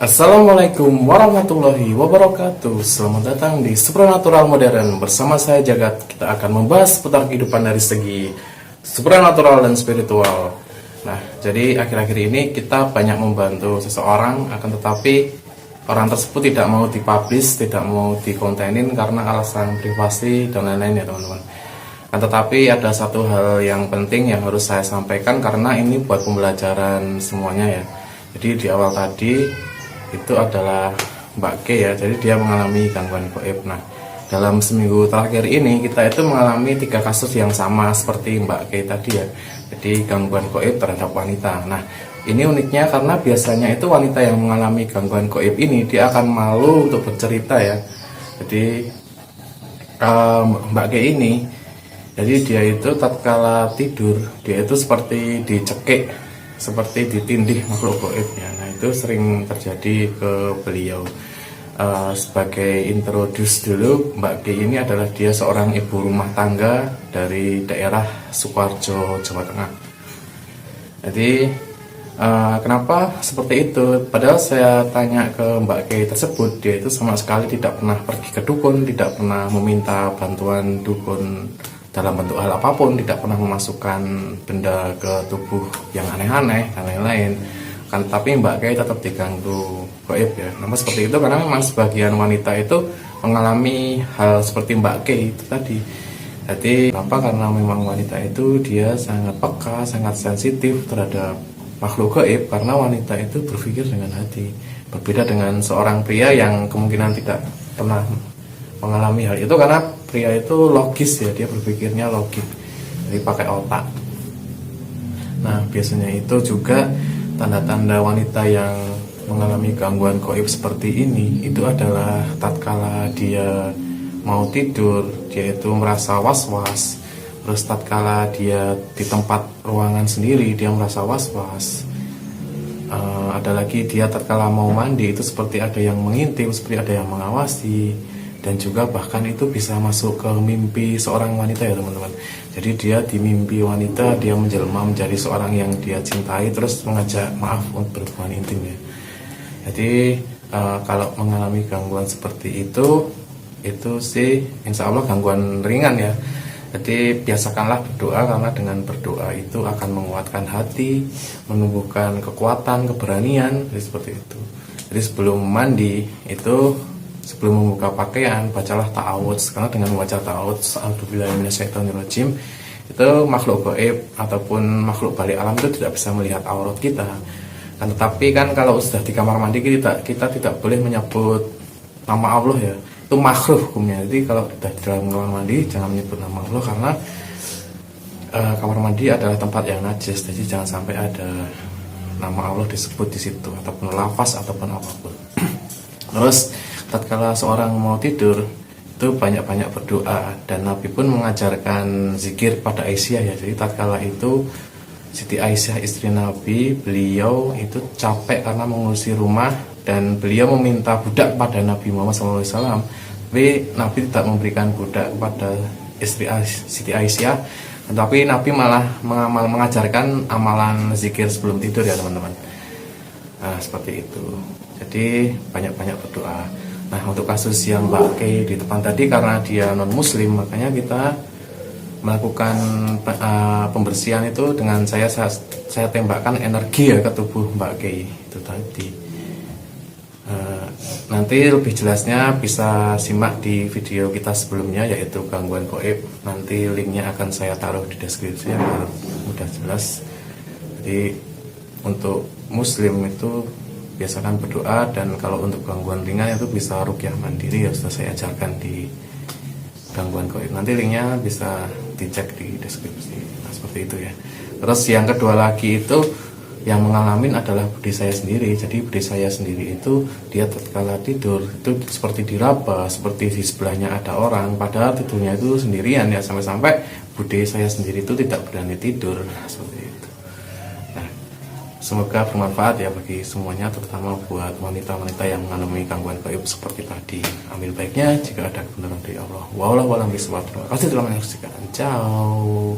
Assalamualaikum warahmatullahi wabarakatuh. Selamat datang di Supernatural Modern. Bersama saya Jagat. Kita akan membahas seputar kehidupan dari segi supernatural dan spiritual. Nah, jadi akhir-akhir ini kita banyak membantu seseorang, akan tetapi orang tersebut tidak mau dipublish, tidak mau dikontenin karena alasan privasi dan lain-lain ya teman-teman. Akan tetapi ada satu hal yang penting yang harus saya sampaikan karena ini buat pembelajaran semuanya ya. Jadi di awal tadi itu adalah Mbak K ya, jadi dia mengalami gangguan gaib. Nah, dalam seminggu terakhir ini kita itu mengalami 3 kasus yang sama seperti Mbak K tadi ya. Jadi gangguan gaib terhadap wanita. Nah, ini uniknya karena biasanya itu wanita yang mengalami gangguan gaib ini dia akan malu untuk bercerita ya. Jadi Mbak K ini, jadi dia itu tatkala tidur dia itu seperti dicekik, seperti ditindih makhluk gaibnya. Nah, itu sering terjadi ke beliau. Sebagai introduce dulu, Mbak G ini adalah dia seorang ibu rumah tangga dari daerah Sukoharjo, Jawa Tengah. Jadi kenapa seperti itu? Padahal saya tanya ke Mbak G tersebut, dia itu sama sekali tidak pernah pergi ke dukun, tidak pernah meminta bantuan dukun dalam bentuk hal apapun, tidak pernah memasukkan benda ke tubuh yang aneh-aneh dan lain-lain. Tapi Mbak Kay tetap diganggu gaib ya. Nama seperti itu karena memang sebagian wanita itu mengalami hal seperti Mbak Kay itu tadi. Jadi kenapa? Karena memang wanita itu dia sangat peka, sangat sensitif terhadap makhluk gaib karena wanita itu berpikir dengan hati. Berbeda dengan seorang pria yang kemungkinan tidak pernah mengalami hal itu karena pria itu logis ya, dia berpikirnya logik, jadi pakai otak. Nah, biasanya itu juga tanda-tanda wanita yang mengalami gangguan gaib seperti ini itu adalah tatkala dia mau tidur dia itu merasa was-was, terus tatkala dia di tempat ruangan sendiri dia merasa was-was. Ada lagi dia tatkala mau mandi itu seperti ada yang mengintip, seperti ada yang mengawasi. Dan juga bahkan itu bisa masuk ke mimpi seorang wanita ya teman-teman. Jadi dia di mimpi wanita dia menjelma menjadi seorang yang dia cintai terus mengajak maaf untuk berhubungan intim ya. Jadi kalau mengalami gangguan seperti itu sih insya Allah gangguan ringan ya. Jadi biasakanlah berdoa karena dengan berdoa itu akan menguatkan hati, menumbuhkan kekuatan, keberanian, jadi seperti itu. Jadi sebelum mandi itu, sebelum membuka pakaian, bacalah ta'awudz. Karena dengan membaca ta'awudz, a'udzubillahiminasyaitonirrajim, itu makhluk gaib ataupun makhluk balik alam itu tidak bisa melihat aurat kita. Tetapi kan kalau sudah di kamar mandi kita tidak boleh menyebut nama Allah ya. Itu makruh hukumnya. Jadi kalau sudah di dalam kamar mandi jangan menyebut nama Allah karena kamar mandi adalah tempat yang najis. Jadi jangan sampai ada nama Allah disebut di situ ataupun lafaz ataupun apapun. Terus tatkala seorang mau tidur itu banyak-banyak berdoa dan Nabi pun mengajarkan zikir pada Aisyah ya. Jadi tatkala itu Siti Aisyah istri Nabi, beliau itu capek karena mengurusi rumah dan beliau meminta budak pada Nabi Muhammad SAW. Tapi Nabi tidak memberikan budak kepada istri Siti Aisyah, tetapi Nabi malah mengajarkan amalan zikir sebelum tidur ya teman-teman. Nah, seperti itu. Jadi banyak-banyak berdoa. Nah, untuk kasus yang Mbak K di depan tadi karena dia non muslim, makanya kita melakukan pembersihan itu dengan saya tembakkan energi ya ke tubuh Mbak K itu tadi. Nanti lebih jelasnya bisa simak di video kita sebelumnya yaitu gangguan gaib. Nanti linknya akan saya taruh di deskripsi biar mudah jelas. Jadi untuk muslim itu biasakan berdoa, dan kalau untuk gangguan ringan itu bisa ruqyah mandiri ya, sudah saya ajarkan di gangguan gaib. Nanti linknya bisa dicek di deskripsi. Nah, seperti itu ya. Terus yang kedua lagi itu yang mengalami adalah budi saya sendiri. Jadi budi saya sendiri itu dia tatkala tidur itu seperti diraba, seperti di sebelahnya ada orang, padahal tidurnya itu sendirian ya, sampai-sampai budi saya sendiri itu tidak berani tidur. Nah, seperti itu. Nah, semoga bermanfaat ya bagi semuanya, terutama buat wanita-wanita yang mengalami gangguan gaib seperti tadi. Ambil baiknya jika ada kebenaran dari Allah. Wallahu a'lam bishawab. Terima kasih telah menyaksikan. Ciao.